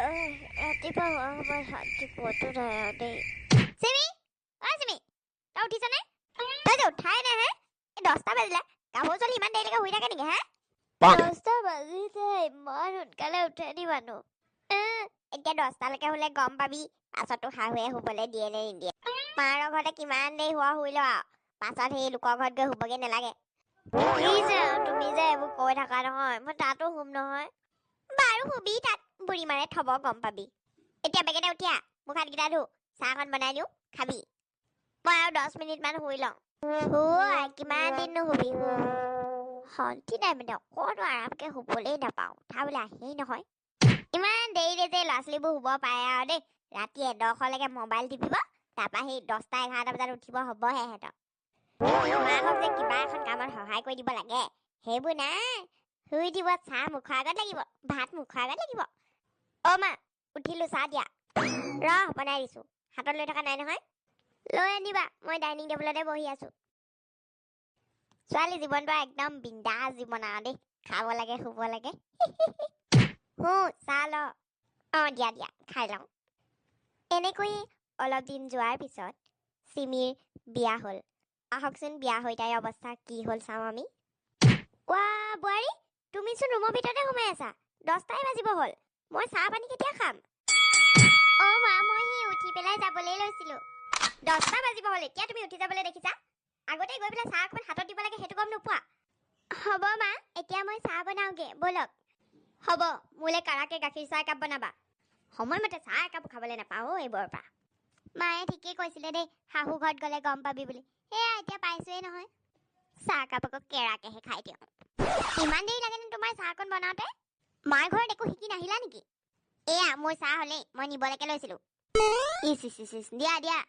ৰাতিপুৱা হোৱা সময়ত শান্তি পোৱাটো নাই আৰু দেই। চিমি, চিমি, তই উঠিছনে? তই যে উঠাই নাই হে? 10টা বাজিলে, গাভৰু ছোৱালী ইমান দেৰিলৈকে শুই থাকে নেকি হে? 10টা বাজিছে, ইমান সোনকালে উঠে নি মানুহ? এতিয়া 10টালৈকে শুলে গম পাবি, পাছতো শাহুৱে শুবলৈ দিয়ে নে নিদিয়ে। মাৰ ঘৰতে কিমান দেৰি শুই ল আৰু পাছত সেই লোকৰ ঘৰত গৈ শুবগে নালাগে। তুমি যে এইবোৰ কৈ থাকা নহয়, মই তাতো শুম নহয়। বাৰু শুবি তাত, বুঢ়ী মাৰে থব গম পাবি। এতিয়া বেগেতে উঠিয়া, মুখ হাতকেইটা ধু, চাহখন বনাই দিওঁ, খাবি। মই আৰু 10 মিনিটমান শুই লওঁ। কিমান দিন নুশুবি? শান্তি নাই মানে, অকণো আৰামকে শুবলেই নাপাওঁ, উঠাবলৈ আহেই নহয়। ইমান দেৰিৰে যে ল'ৰা ছোৱালীবোৰ শুব পাৰে আৰু দেই। ৰাতি 1:00লৈকে মোবাইল টিপিব, তাৰপৰা সেই 10টা 11টা বজাত উঠিব হ'বহে সিহঁতৰ। মাকক যে কিবা এখন কামত সহায় কৰি দিব লাগে, সেইবোৰ নাই। শুই দিব, চাহ মুখৰ আগত লাগিব, ভাত মুখৰ আগত লাগিব। মা, উঠিলো, চাহ দিয়া। বনাই দিছো, হাতত লৈ থকা নাই নহয়। লৈ আনিবা, মই ডাইনিং টেবুলতে বহি আছো। ছোৱালী জীৱনটো একদম বিন্দাছ জীৱন আৰু দেই, খাব লাগে, শুব লাগে। চাহ ল। দিয়া দিয়া, খাই লওঁ। এনেকৈয়ে অলপ দিন যোৱাৰ পিছত চিমিৰ বিয়া হ'ল। আহকচোন বিয়া হৈ তাইৰ অৱস্থা কি হ'ল চাওঁ আমি। বোৱাৰী, তুমিচোন ৰুমৰ ভিতৰতে সোমাই আছা। 10টাই বাজিব হ'ল, মই চাহ পানী কেতিয়া খাম? মা, মই সেই উঠি পেলাই যাবলৈ লৈছিলো। 10টা বাজিব হ'ল, এতিয়া তুমি উঠি যাবলৈ দেখিছা? আগতে গৈ পেলাই চাহ অকণ হাতত দিব লাগে, সেইটো গম নোপোৱা? হ'ব মা, এতিয়া মই চাহ বনাওগে, ব'লক। হ'ব, মোলে কাৰাকে গাখীৰ চাহ একাপ বনাবা। সময়মতে চাহ একাপ খাবলৈ নাপাওঁ এইবোৰৰ পৰা। মায়ে ঠিকেই কৈছিলে দেই, শাহু ঘৰত গ'লে গম পাবি বুলি। সেয়া এতিয়া পাইছোৱেই নহয়। চাহ একাপ আকৌ কেৰাকেহে খাই দিওঁ। ইমান দেৰি লাগেনে তোমাৰ চাহকণ বনাওঁতে? মাৰ ঘৰত একো শিকি নাহিলা নেকি? এয়া মোৰ চাহ হ'লেই, মই নিবলৈকে লৈছিলো। দিয়া দিয়া।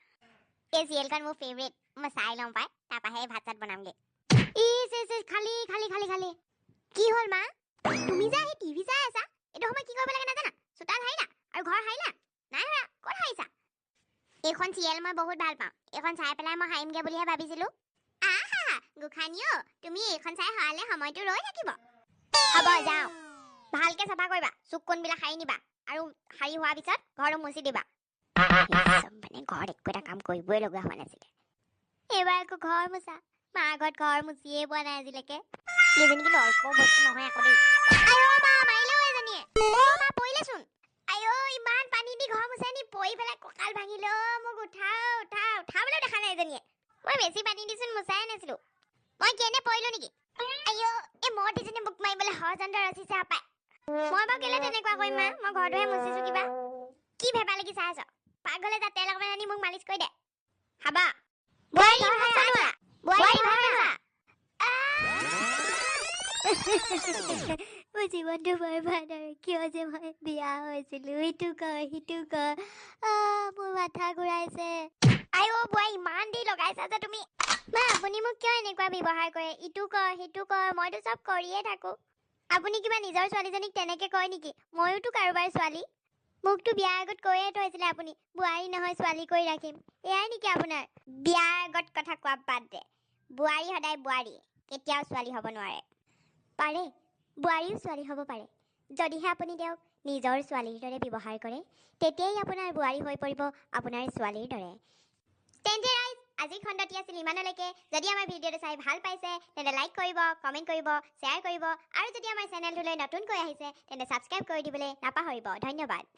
এই চিৰিয়েলখন মোৰ ফেভৰেট, মই চাই লওঁ পাই, তাৰপৰাহে ভাত চাত বনামগে। খালি খালি খালি খালি। কি হ'ল মা? তুমি যে আহি টিভি চাই আছা, এইটো সময় কি কৰিব লাগে নাজানা? চোতাল হাৰিলা আৰু ঘৰ হাৰিলা? নাই হাৰা, ক'ত হাৰিছা? এইখন চিৰিয়েল মই বহুত ভাল পাওঁ, এইখন চাই পেলাই মই হাৰিমগে বুলিহে ভাবিছিলো। গোসাঁনী তুমি এইখন চাই হৰালে সময়টো ৰৈ থাকিব। হ'ব যাওঁ। ভালকে চাফা কৰিবা, চুক কোণবিলাক সাৰি নিবা, আৰু সাৰি হোৱাৰ পিছত ঘৰটো মুচি দিবা। মানে ঘৰত একো এটা কাম কৰিবই লগা হোৱা নাছিলে, এইবাৰ আকৌ ঘৰ মোচা। মাৰ ঘৰত ঘৰ মুচিয়ে পোৱা নাই আজিলৈকে। এইজনী কিন্তু অল্প বস্তু নহয় আকৌ দেই। মা, মাৰিলেও এজনীয়ে। মা, পৰিলেচোন। ইমান পানী দি ঘৰ মুচে নি? পৰি পেলাই কঁকাল ভাঙিলে। মোক উঠাবলৈ দেখা নাই এজনীয়ে। মই বেছি পানী দিচোন মুচাই নাছিলো। মই কেনে পৰিলো নেকি? এই মহটিজনী মোক মাৰিবলৈ ষড়যন্ত্ৰ ৰচিছে হপায়। মই বাৰু কেলে তেনেকুৱা কৰিম মা? মই ঘৰটোহে মুচিছো কিবা। কি ভেবা লাগি চাই আছ? পাকঘৰলৈ যা, তেল অকণমান আনি মোক মালিচ কৰি দে। হাবা, বোৱাৰী ঘৰ চলোৱা। মোৰ জীৱনটো বৰবাদ আৰু কিয় যে মই বিয়া হৈছিলো। ইটো কৰ সিটো কৰ, মোৰ মাথা ঘূৰাইছে। বোৱাৰী, ইমান দেৰি লগাইছা যে তুমি। মা, আপুনি মোক কিয় এনেকুৱা ব্যৱহাৰ কৰে? ইটো কৰ সিটো কৰ, মইতো চব কৰিয়ে থাকো। আপুনি কিবা নিজৰ ছোৱালীজনীক তেনেকে কয় নেকি? ময়োতো কাৰোবাৰ ছোৱালী। মোকতো বিয়াৰ আগত কৈয়ে থৈছিলে আপুনি, বোৱাৰী নহয় ছোৱালী কৰি ৰাখিম। এয়াই নেকি আপোনাৰ? বিয়াৰ আগত কথা কোৱা বাদ দে, বোৱাৰী সদায় বোৱাৰী, কেতিয়াও ছোৱালী হ'ব নোৱাৰে। পাৰে, বোৱাৰীও ছোৱালী হ'ব পাৰে, যদিহে আপুনি তেওঁক নিজৰ ছোৱালীৰ দৰে ব্যৱহাৰ কৰে, তেতিয়াই আপোনাৰ বোৱাৰী হৈ পৰিব আপোনাৰ ছোৱালীৰ দৰে। তেন্তে আজিৰ খণ্ডটি আছিল ইমানলৈকে। যদি আমাৰ ভিডিঅ'টো চাই ভাল পাইছে তেন্তে লাইক কৰিব, কমেণ্ট কৰিব, শ্বেয়াৰ কৰিব, আৰু যদি আমাৰ চেনেলটোলৈ নতুনকৈ আহিছে তেন্তে ছাবস্ক্ৰাইব কৰি দিবলৈ নাপাহৰিব। ধন্যবাদ।